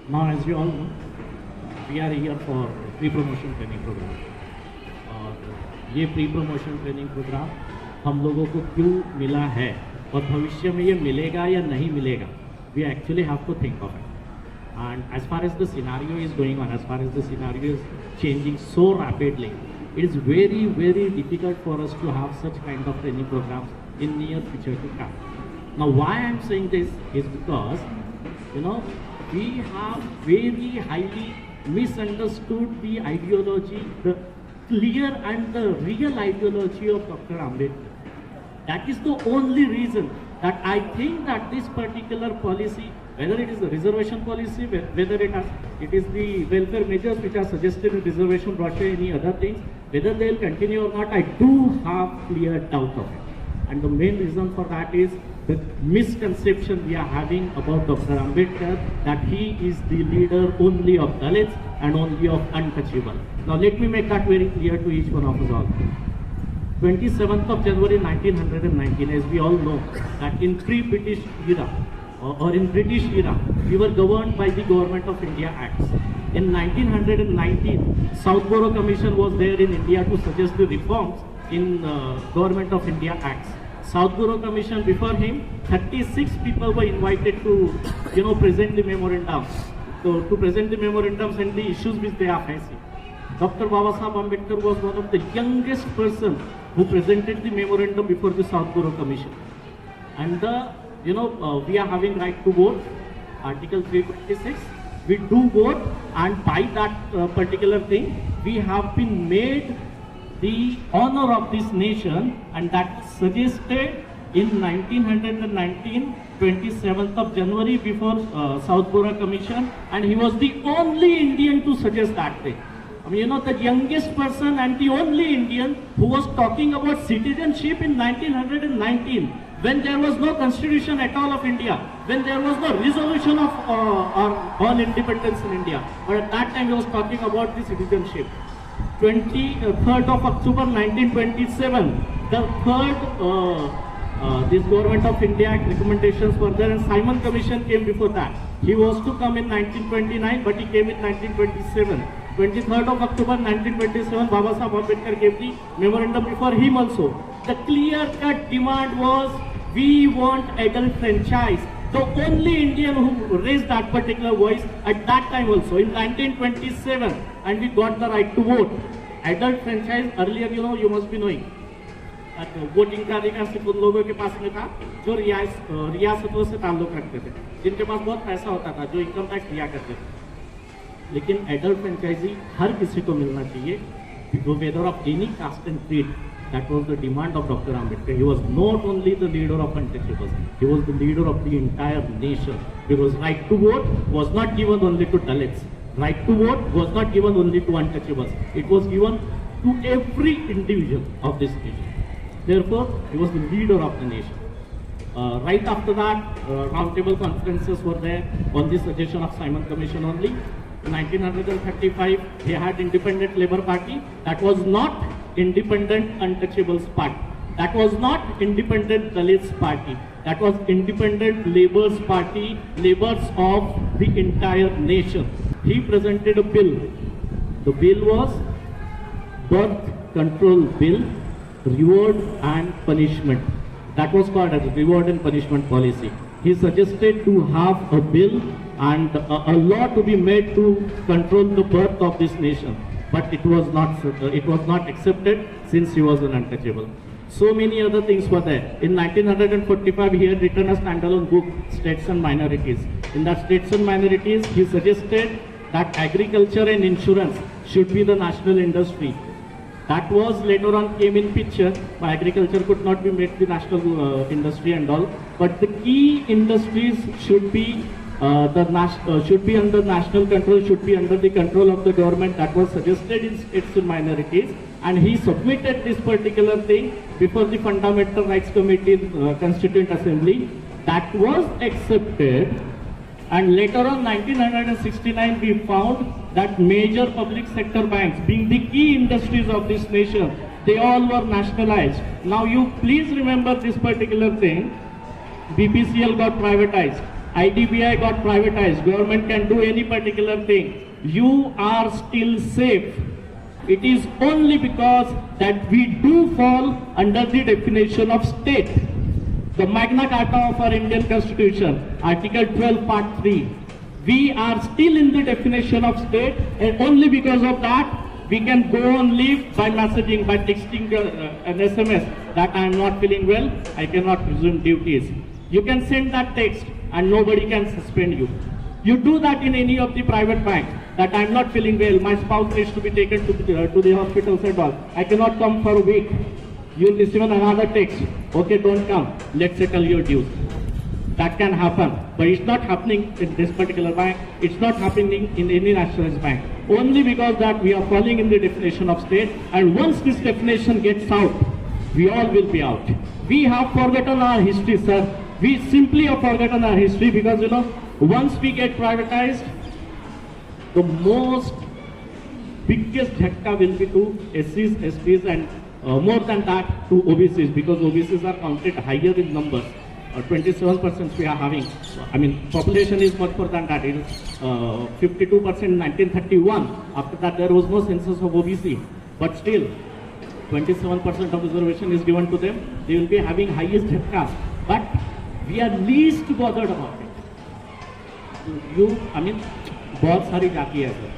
Now, as you all know, we are here for pre-promotion training program. और ये प्री-promotion training program हम लोगों को क्यों मिला है और भविष्य में ये मिलेगा या नहीं मिलेगा, we actually have to think of it. And as far as the scenario is going on, as far as the scenario is changing so rapidly, it is very, very difficult for us to have such kind of training programs in near future to come. Now, why I am saying this is because, we have very highly misunderstood the ideology, the clear and the real ideology of Dr. Ambedkar. That is the only reason that I think that this particular policy, whether it is the reservation policy, whether it is the welfare measures which are suggested in reservation brochure, any other things, whether they will continue or not, I do have clear doubt of it. And the main reason for that is the misconception we are having about Dr. Ambedkar, that he is the leader only of Dalits and only of untouchable. Now let me make that very clear to each one of us all. 27th of January 1919, as we all know, that in pre-British era or in British era, we were governed by the Government of India Acts. In 1919, Southborough Commission was there in India to suggest the reforms in Government of India Acts. Southborough Commission, before him, 36 people were invited to, present the memorandums. So, to present the memorandums and the issues which they are facing. Dr. Babasaheb Ambedkar was one of the youngest person who presented the memorandum before the Southborough Commission. And we are having right to vote, Article 326. We do vote, and by that particular thing, we have been made the honor of this nation, and that suggested in 1919, 27th of January before Southborough Commission, and he was the only Indian to suggest that thing. The youngest person and the only Indian who was talking about citizenship in 1919, when there was no constitution at all of India, when there was no resolution of all independence in India. But at that time he was talking about the citizenship. 23rd of October 1927, the third this Government of India Act recommendations were there, and Simon Commission came before that. He was to come in 1929, but he came in 1927. 23rd of October 1927, Babasaheb Ambedkar gave the memorandum before him also. The clear-cut demand was, we want adult franchise. The only Indian who raised that particular voice at that time also, in 1927, and we got the right to vote. Adult franchise, earlier, you must be knowing, voting का अधिकार सिर्फ उन लोगों के पास में था जो रियासतों से ताल्लुक रखते थे, जिनके पास बहुत पैसा होता था, जो इनकम टैक्स दिया करते थे. लेकिन एडल्ट फ्रेंचाइजी हर किसी को मिलना चाहिए, whether of any caste and creed. That was the demand of Dr. Ambedkar. He was not only the leader of untouchables, he was the leader of the entire nation. Because right to vote was not given only to Dalits. Right to vote was not given only to untouchables. It was given to every individual of this nation. Therefore, he was the leader of the nation. Right after that, roundtable conferences were there on the suggestion of Simon Commission only. In 1935, he had Independent Labour Party. That was not Independent Untouchables Party. That was not Independent Dalits Party. That was Independent Labour's Party, Labours of the entire nation. He presented a bill. The bill was Birth Control Bill, Reward and Punishment. That was called as Reward and Punishment Policy. He suggested to have a bill and a law to be made to control the birth of this nation. But it was not accepted since he was an untouchable. So many other things were there. In 1945, he had written a standalone book, States and Minorities. In that States and Minorities, he suggested that agriculture and insurance should be the national industry. That was later on came in picture. Agriculture could not be made the national industry and all. But the key industries should be should be under national control, should be under the control of the government. That was suggested in States and Minorities, and he submitted this particular thing before the Fundamental Rights Committee Constituent Assembly. That was accepted, and later on 1969 we found that major public sector banks, being the key industries of this nation, they all were nationalized. Now you please remember this particular thing. BPCL got privatized. IDBI got privatized. Government can do any particular thing. You are still safe. It is only because that we do fall under the definition of state. The Magna Carta of our Indian Constitution, Article 12, Part 3. We are still in the definition of state, and only because of that, we can go on leave by messaging, by texting an SMS that I am not feeling well, I cannot resume duties. You can send that text and nobody can suspend you. You do that in any of the private bank, that I am not feeling well, my spouse needs to be taken to the hospitals and all. I cannot come for a week. You will receive another text, okay, don't come, let's settle your dues. That can happen, but it's not happening in this particular bank. It's not happening in any nationalized bank. Only because that we are falling in the definition of state, and once this definition gets out, we all will be out. We have forgotten our history, sir. We simply have forgotten our history because, you know, once we get privatized, the most biggest jhatka will be to SCs, STs, and more than that to OBCs, because OBCs are counted higher in numbers. 27% we are having. I mean, population is much more than that. It is 52% in 1931. After that, there was no census of OBC. But still, 27% of reservation is given to them. They will be having highest jhatka. But we are least bothered about it. I mean, बहुत सारी जाति है sir.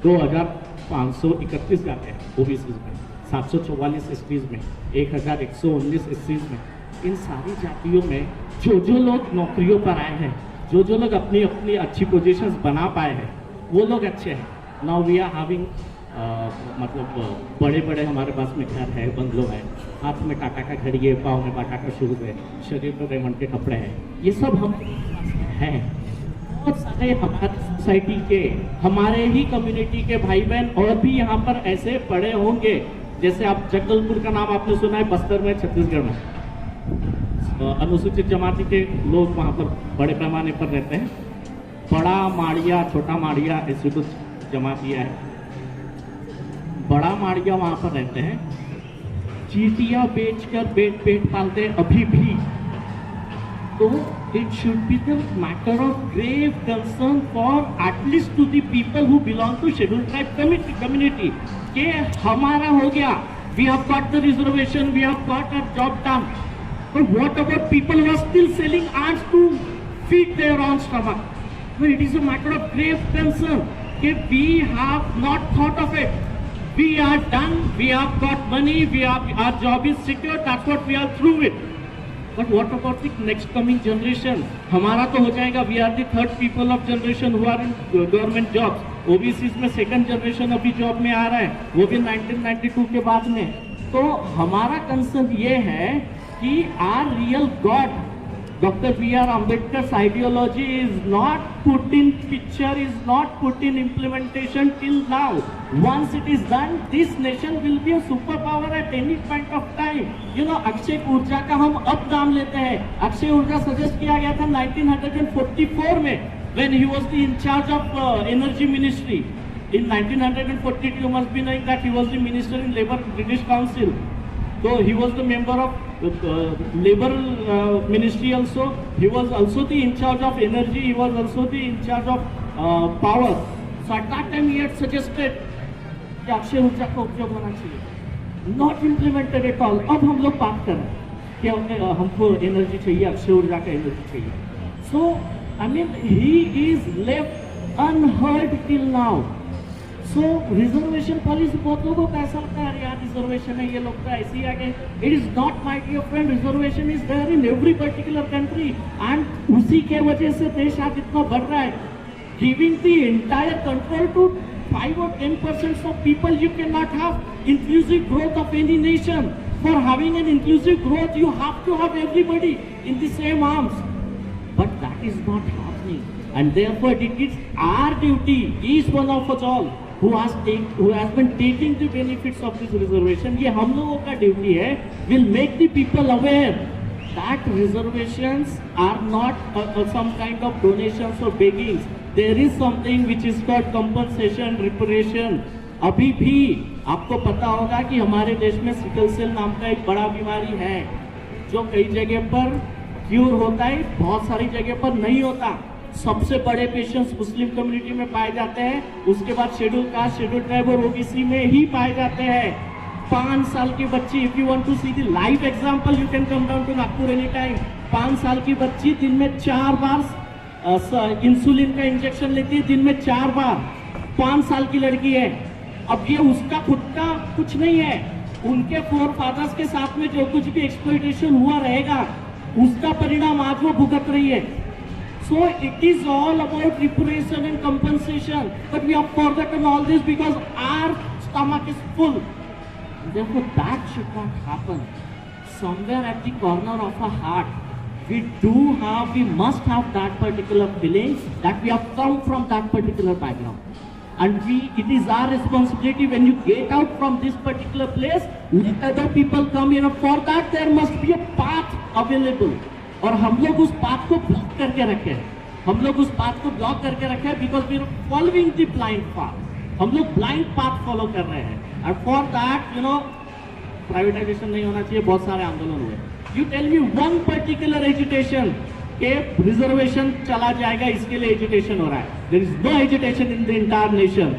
2531 जाते हैं OBC में, 744 STs में, 1119 एससीज में. इन सारी जातियों में जो लोग नौकरियों पर आए हैं, जो लोग अपनी अपनी अच्छी पोजीशंस बना पाए हैं, वो लोग अच्छे हैं. नाउ वी आर हैविंग मतलब बड़े बड़े हमारे पास में घर है, बंगलो है, हाथ में टाटा का घड़ी है, पाँव में बाटा का शूज है, शरीर में रेमंड के कपड़े हैं. ये सब हम हैं. बहुत सारे हमारे सोसाइटी के, हमारे ही कम्युनिटी के भाई बहन और भी यहाँ पर ऐसे पड़े होंगे. जैसे आप जगदलपुर का नाम आपने सुना है, बस्तर में, छत्तीसगढ़ में अनुसूचित जमाती के लोग वहाँ पर बड़े पैमाने पर रहते हैं. बड़ा माड़िया, छोटा माड़िया, ऐसी कुछ जमातियाँ है. बड़ा माड़िया वहाँ पर रहते हैं, चीटियाँ बेचकर पेट पालते हैं अभी भी. तो it should be the matter of grave concern for at least to the people who belong to scheduled tribe community. कि हमारा हो गया, we have got the reservation, we have got our job done. But what about people who are still selling ants to feed their own stomach? Well, it is a matter of grave concern. That we have not thought of it. We are done. We have got money. Our job is secure. That's what we are through with. But what about the next coming generation? हमारा तो हो जाएगा. We are the third people of generation who are in government jobs. OBCs में second generation अभी job में आ रहा है, वो भी 1992 के बाद में. तो हमारा concern ये है कि our real God, Dr. B.R. Ambedkar's ideology is not put in picture, is not put in implementation till now. Once it is done, this nation will be a superpower at any point of time. You know, Akshay ऊर्जा का हम अब नाम लेते हैं. अक्षय ऊर्जा suggest किया गया था 1944 में, when he was the in charge of energy ministry. In 1942, you must be knowing that he was the minister in Labour British Council. So he was the member of Labour Ministry also. He was also the in charge of energy. He was also the in charge of power. So at that time he had suggested कि अक्षय ऊर्जा का उपयोग होना चाहिए. Not implemented at all. अब हम लोग बात कर रहे हैं कि हमको एनर्जी चाहिए, अक्षय ऊर्जा का एनर्जी चाहिए. So I mean he is left unheard till now. So reservation policy बहुत लोगों का ऐसा लगता है यार रिजर्वेशन है, ये लोग तो ऐसे ही आ गए. It is not my dear friend. Reservation is there in every particular country and उसी के वजह से देश आज इतना बढ़ रहा है. Giving the entire control to 5 or 10% of people, you cannot have inclusive growth of any nation. For having an inclusive growth, you have to have everybody in the same arms. But that is not happening, and therefore it is our duty, each one of us all who has been taking the benefits of this reservation. ये हम लोगों का duty है. Will make the people aware that reservations are not some kind of donations or beggings. There is something which is called compensation, reparation. अभी भी आपको पता होगा कि हमारे देश में सिकल सेल नाम का एक बड़ा बीमारी है जो कई जगह पर क्योर होता है, बहुत सारी जगह पर नहीं होता। सबसे बड़े पेशेंट्स मुस्लिम कम्युनिटी में पाए जाते हैं, उसके बाद शेड्यूल कास्ट, शेड्यूल ट्राइब और ओबीसी में ही पाए जाते हैं। 5 साल की बच्ची, if you want to see the live example you can come down to Nagpur any time. 5 साल की बच्ची दिन में 4 बार इंसुलिन का इंजेक्शन लेती है, दिन में 4 बार। 5 साल की लड़की है। अब ये उसका खुद का कुछ नहीं है, उनके फोर फादर्स के साथ में जो कुछ भी एक्सप्लॉइटेशन हुआ रहेगा उसका परिणाम आज वो भुगत रही है। So it is all about reparation and compensation, but we have forgotten all this because our stomach is full. Therefore, that should not happen. Somewhere at the corner of our heart, we must have that particular feeling that we have come from that particular background. And it is our responsibility when you get out from this particular place, let other people come here. For that, there must be a path available. और हम लोग उस path को block करके रखे हैं, because we are following the blind path. हम लोग ब्लाइंड पाथ फॉलो कर रहे हैं। और फॉर दैट प्राइवेटाइजेशन नहीं होना चाहिए, बहुत सारे आंदोलन हुए। You tell me one particular agitation के रिजर्वेशन चला जाएगा, इसके लिए एजुटेशन हो रहा है। There is no agitation in the entire nation,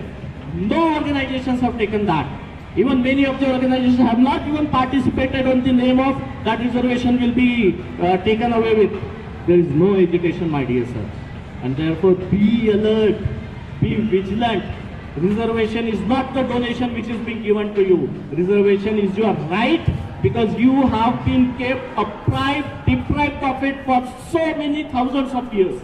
no organisations have taken that. Even many of the organizations have not even participated on the name of that reservation will be taken away with. There is no education, my dear sir. And therefore be alert, be vigilant. Reservation is not the donation which is being given to you. Reservation is your right because you have been kept deprived of it for so many thousands of years.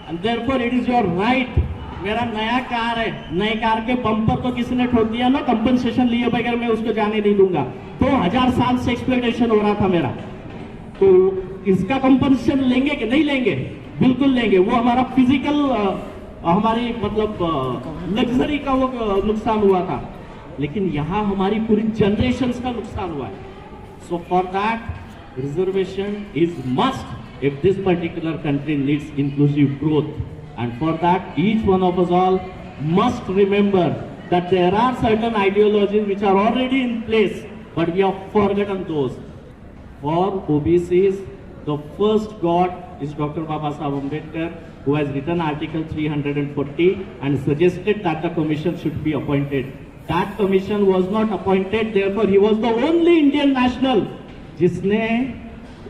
And therefore it is your right. मेरा नया car है, नए car के bumper तो किसी ने ठोक दिया ना, कंपनसेशन लिए बगैर मैं उसको जाने नहीं दूंगा। 2000 साल से एक्सप्लॉइटेशन हो रहा था मेरा, तो इसका कंपनसेशन लेंगे कि नहीं लेंगे? बिल्कुल लेंगे। वो हमारा फिजिकल, हमारी मतलब लग्जरी का वो नुकसान हुआ था, लेकिन यहाँ हमारी पूरी जनरेशन का नुकसान हुआ है। So for that reservation is must if this particular country needs inclusive growth. And for that, each one of us all must remember that there are certain ideologies which are already in place, but we have forgotten those. For OBCs, the first god is Dr. Babasaheb Ambedkar, who has written Article 340 and suggested that the commission should be appointed. That commission was not appointed, therefore he was the only Indian national जिसने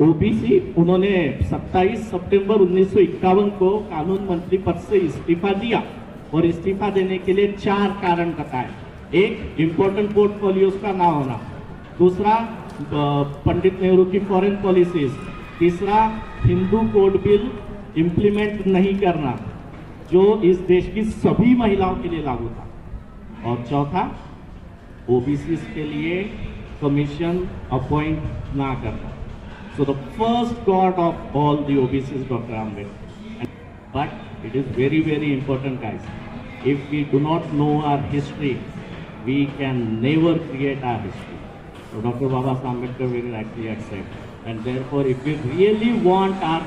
OBC, उन्होंने 27 सितंबर 1951 को कानून मंत्री पद से इस्तीफा दिया और इस्तीफा देने के लिए 4 कारण बताए। एक, इंपॉर्टेंट पोर्टफोलियोज का ना होना, दूसरा पंडित नेहरू की फॉरेन पॉलिसीज, तीसरा हिंदू कोड बिल इंप्लीमेंट नहीं करना जो इस देश की सभी महिलाओं के लिए लागू था, और चौथा ओबीसी के लिए कमीशन अपॉइंट ना करना। So the first god of all the OBCs is Dr. Ambedkar. But it is very, very important, guys. If we do not know our history, we can never create our history. So Dr. Babasaheb Ambedkar very rightly said. And therefore, if we really want our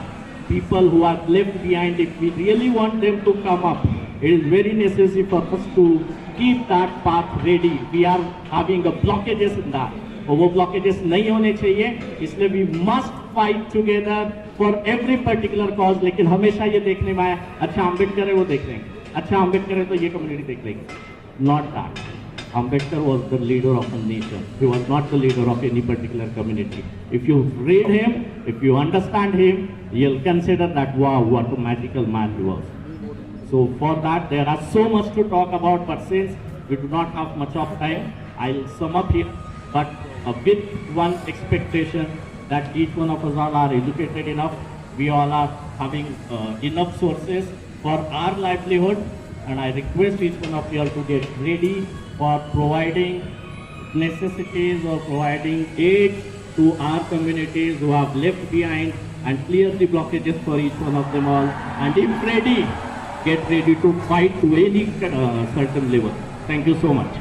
people who are left behind, if we really want them to come up, it is very necessary for us to keep that path ready. We are having a blockages in that. और वो blockages नहीं होने चाहिए, इसलिए we must fight together for every particular cause. लेकिन हमेशा ये देखने में आया, अच्छा अम्बेडकर है वो देख लेंगे, अच्छा अम्बेडकर है तो ये कम्युनिटी देख लेंगे। Not that. Ambedkar was the leader of a nation, he was not the leader of any particular community. If you read him, if you understand him, you will consider that wow what a magical man he was. So for that there are so much to talk about, but since we do not have much of time, I'll sum up here, but with one expectation that each one of us all are educated enough, we all are having enough sources for our livelihood, and I request each one of you all to get ready for providing necessities or providing aid to our communities who have left behind, and clear the blockages for each one of them all, and if ready, get ready to fight to any certain level. Thank you so much.